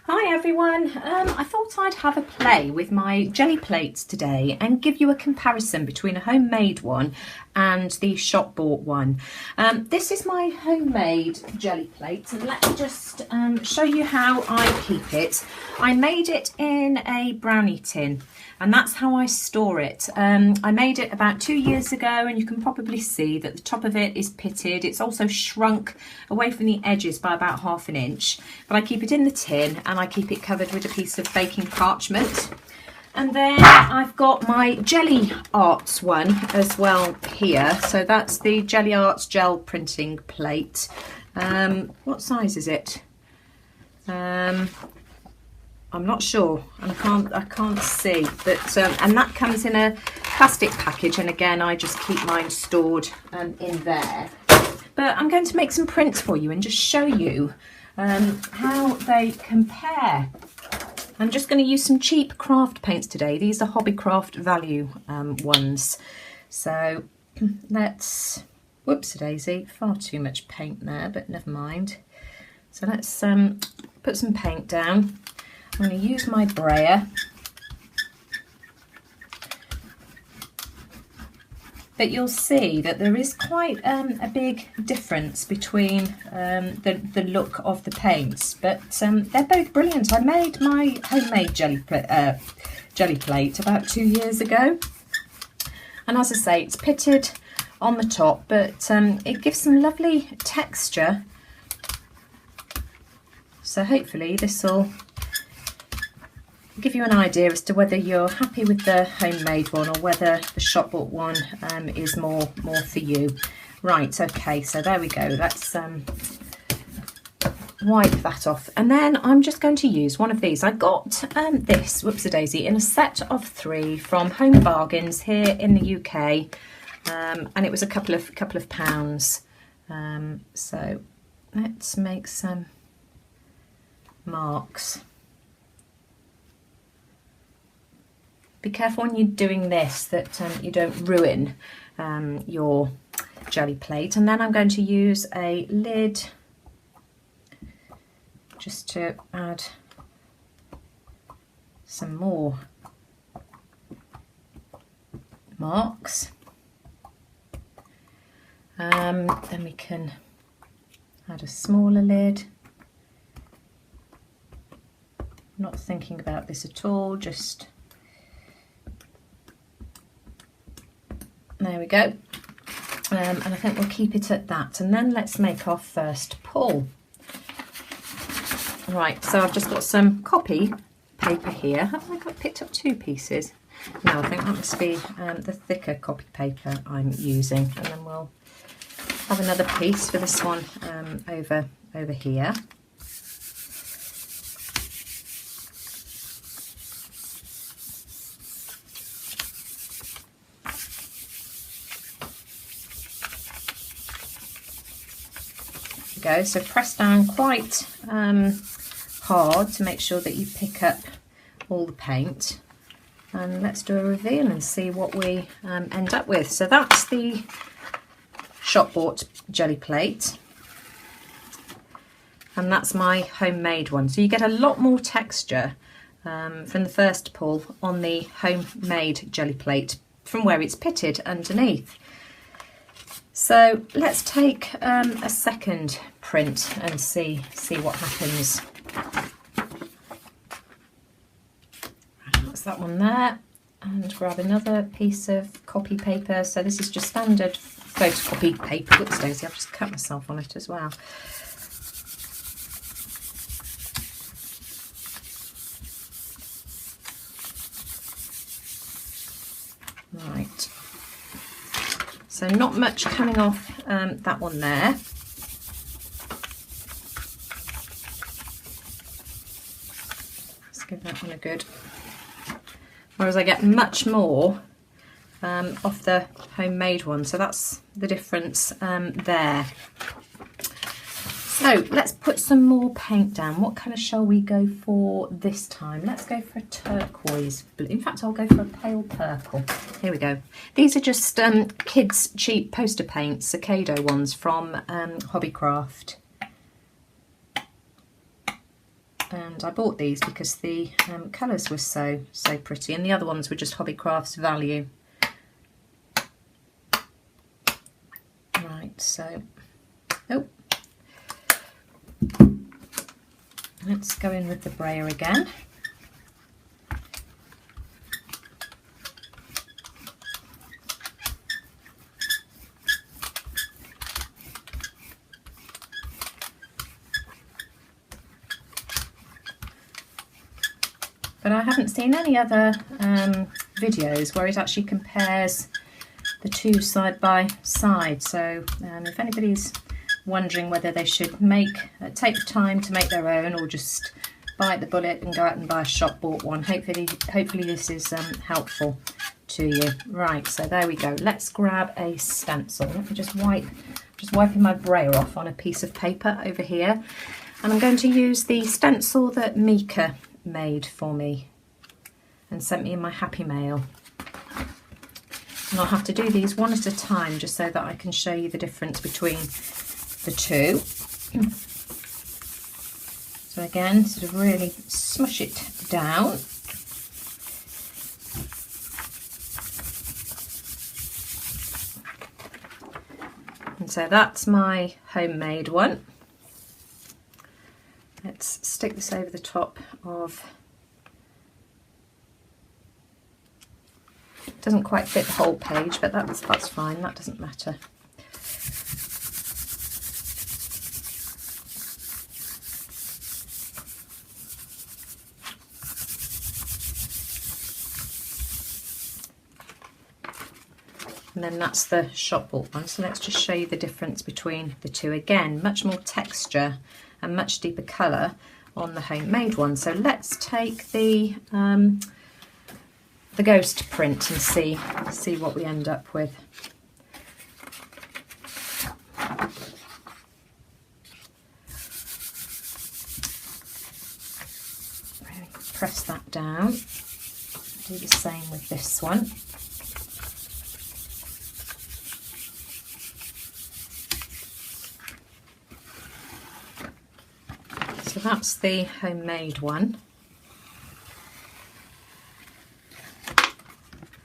Hi everyone, I thought I'd have a play with my jelly plates today and give you a comparison between a homemade one and the shop bought one. This is my homemade jelly plate, and let me just show you how I keep it. I made it in a brownie tin, and that's how I store it. I made it about 2 years ago, and you can probably see that the top of it is pitted. It's also shrunk away from the edges by about 1/2 inch, but I keep it in the tin and I keep it covered with a piece of baking parchment. And then I've got my Gelli Arts one as well here. So that's the Gelli Arts Gel Printing Plate. What size is it? I'm not sure, and I can't see. But and that comes in a plastic package, and again I just keep mine stored in there. But I'm going to make some prints for you and just show you how they compare. I'm just going to use some cheap craft paints today. These are Hobbycraft value ones. So let's, whoops-a-daisy, far too much paint there, but never mind. So let's put some paint down. I'm going to use my brayer. But you'll see that there is quite a big difference between the look of the paints, but they're both brilliant. I made my homemade jelly plate about 2 years ago, and as I say, it's pitted on the top, but it gives some lovely texture. So hopefully this will give you an idea as to whether you're happy with the homemade one or whether the shop bought one is more for you. Right, okay, so there we go. Let's wipe that off, and then I'm just going to use one of these. I got this, whoops-a-daisy, in a set of 3 from Home Bargains here in the UK, and it was a couple of pounds. So let's make some marks. Be careful when you're doing this that you don't ruin your jelly plate. And then I'm going to use a lid just to add some more marks. Then we can add a smaller lid. Not thinking about this at all, just there we go, and I think we'll keep it at that, and then let's make our first pull. Right, so I've just got some copy paper here. Have I picked up 2 pieces? No, I think that must be the thicker copy paper I'm using, and then we'll have another piece for this one over here. Go. So press down quite hard to make sure that you pick up all the paint, and let's do a reveal and see what we end up with. So that's the shop bought jelly plate, and that's my homemade one. So you get a lot more texture from the first pull on the homemade jelly plate from where it's pitted underneath. So let's take a second print and see what happens. That's that one there, and grab another piece of copy paper. So this is just standard photocopy paper. Whoops, Daisy, I've just cut myself on it as well. Right. So not much coming off that one there. Let's give that one a good. Whereas I get much more off the homemade one. So that's the difference there. So let's put some more paint down. What colour shall we go for this time? Let's go for a turquoise blue. In fact, I'll go for a pale purple. Here we go. These are just kids' cheap poster paints, Cicado ones from Hobbycraft. and I bought these because the colours were so pretty, and the other ones were just Hobbycrafts value. Right, so let's go in with the brayer again. But I haven't seen any other videos where it actually compares the two side by side. So if anybody's wondering whether they should take the time to make their own, or just bite the bullet and go out and buy a shop bought one, hopefully this is helpful to you. Right, so there we go. Let's grab a stencil. Let me just wiping my brayer off on a piece of paper over here, and I'm going to use the stencil that Mika made for me and sent me in my happy mail. And I'll have to do these one at a time just so that I can show you the difference between the two. So again, sort of really smush it down. And so that's my homemade one. Let's stick this over the top of, it doesn't quite fit the whole page, but that's fine, that doesn't matter. And then that's the shop bought one. So let's just show you the difference between the two. Again, much more texture and much deeper colour on the homemade one. So let's take the ghost print and see what we end up with. Really press that down. Do the same with this one. So that's the homemade one,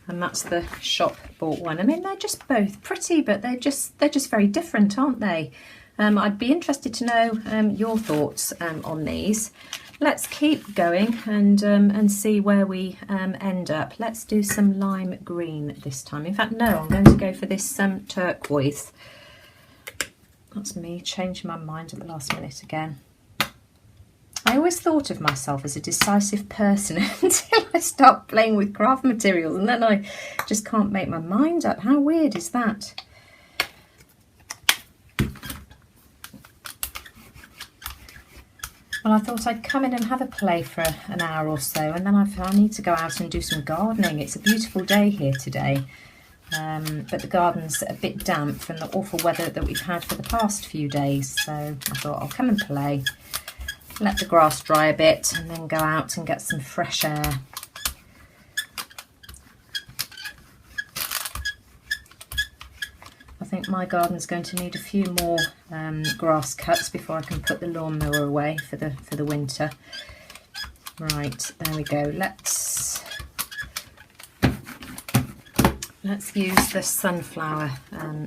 and that's the shop bought one. I mean, they're just both pretty, but they're just very different, aren't they? I'd be interested to know your thoughts on these. Let's keep going and see where we end up. Let's do some lime green this time. In fact, no, I'm going to go for this turquoise. That's me changing my mind at the last minute again. I always thought of myself as a decisive person until I start playing with craft materials, and then I just can't make my mind up. How weird is that? Well, I thought I'd come in and have a play for an hour or so, and then I need to go out and do some gardening. It's a beautiful day here today, but the garden's a bit damp from the awful weather that we've had for the past few days, so I thought I'll come and play. Let the grass dry a bit and then go out and get some fresh air. I think my garden's going to need a few more grass cuts before I can put the lawnmower away for the winter. Right, there we go. Let's use the sunflower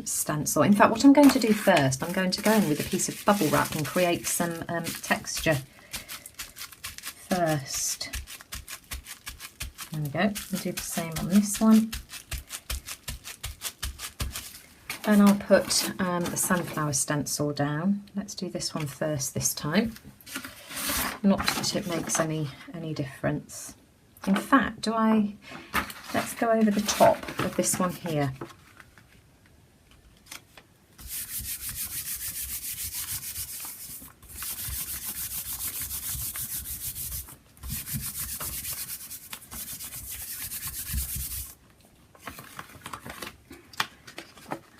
stencil. In fact, what I'm going to do first, I'm going to go in with a piece of bubble wrap and create some texture first. There we go. I'll do the same on this one. Then I'll put the sunflower stencil down. Let's do this one first this time. Not that it makes any difference. In fact, let's go over the top of this one here.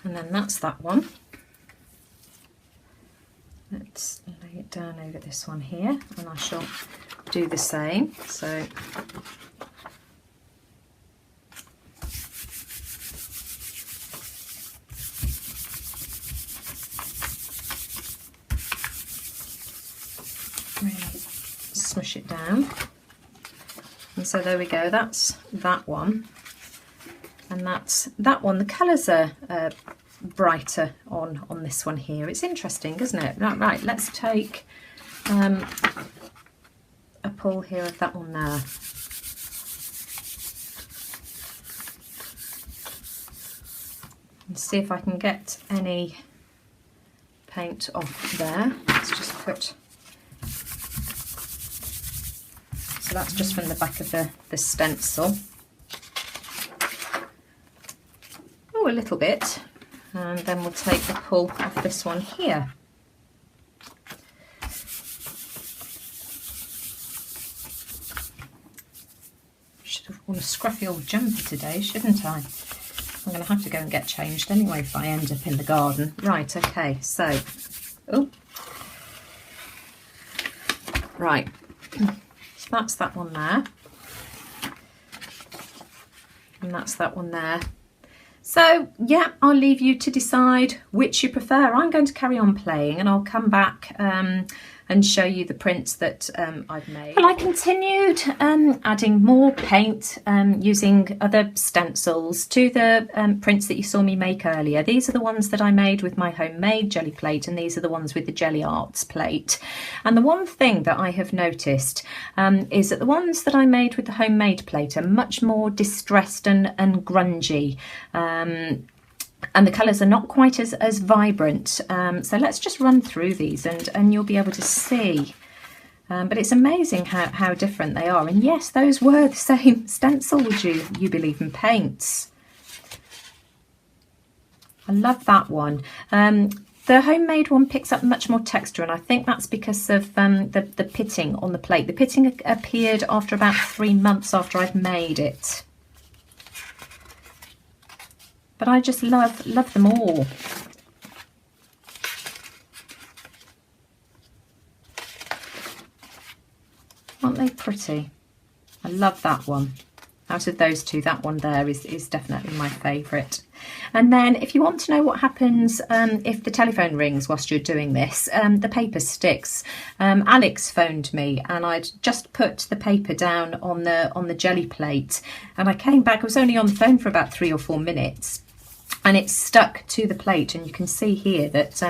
And then that's that one. Let's lay it down over this one here, and I shall do the same. So push it down. And so there we go, that's that one. And that's that one. The colours are brighter on this one here. It's interesting, isn't it? Right, let's take a pull here of that one there. And see if I can get any paint off there. Let's just put, so that's just from the back of the stencil. Oh, a little bit. And then we'll take the pull off this one here. Should have worn a scruffy old jumper today, shouldn't I? I'm going to have to go and get changed anyway if I end up in the garden. Right, okay, so, oh, right, so that's that one there, and that's that one there. So, yeah, I'll leave you to decide which you prefer. I'm going to carry on playing and I'll come back and show you the prints that I've made. Well, I continued adding more paint using other stencils to the prints that you saw me make earlier. These are the ones that I made with my homemade jelly plate, and these are the ones with the Gelli Arts plate. And the one thing that I have noticed is that the ones that I made with the homemade plate are much more distressed and grungy. And the colours are not quite as vibrant. So let's just run through these and you'll be able to see. But it's amazing how different they are. And yes, those were the same stencil, would you believe, in paints. I love that one. The homemade one picks up much more texture, and I think that's because of the pitting on the plate. The pitting appeared after about 3 months after I'd made it. But I just love them all. Aren't they pretty? I love that one. Out of those two, that one there is definitely my favourite. And then if you want to know what happens if the telephone rings whilst you're doing this, the paper sticks. Alex phoned me and I'd just put the paper down on the jelly plate, and I came back. I was only on the phone for about 3 or 4 minutes. And it stuck to the plate, and you can see here that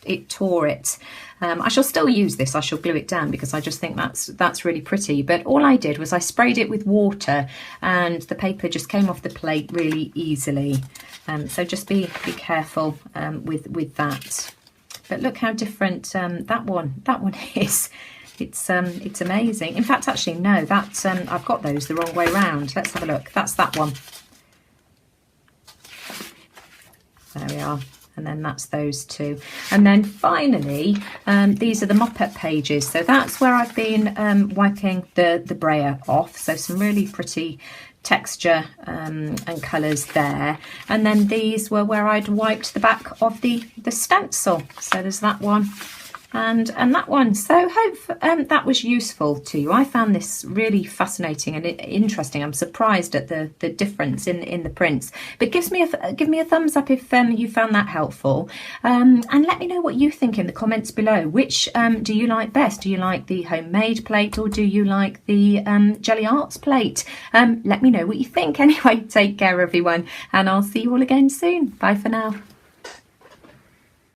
it tore it. I shall still use this. I shall glue it down because I just think that's really pretty. But all I did was I sprayed it with water, and the paper just came off the plate really easily. So just be careful with that. But look how different that one is. It's amazing. In fact, actually no, that I've got those the wrong way round. Let's have a look. That's that one. There we are, and then that's those two. And then finally, these are the mop-up pages. So that's where I've been wiping the brayer off. So some really pretty texture and colours there. And then these were where I'd wiped the back of the stencil. So there's that one. And that one. So hope that was useful to you. I found this really fascinating and interesting. I'm surprised at the difference in the prints. But give me a thumbs up if you found that helpful. And let me know what you think in the comments below. Which do you like best? Do you like the homemade plate, or do you like the Gelli Arts plate? Let me know what you think. Anyway, take care everyone, and I'll see you all again soon. Bye for now.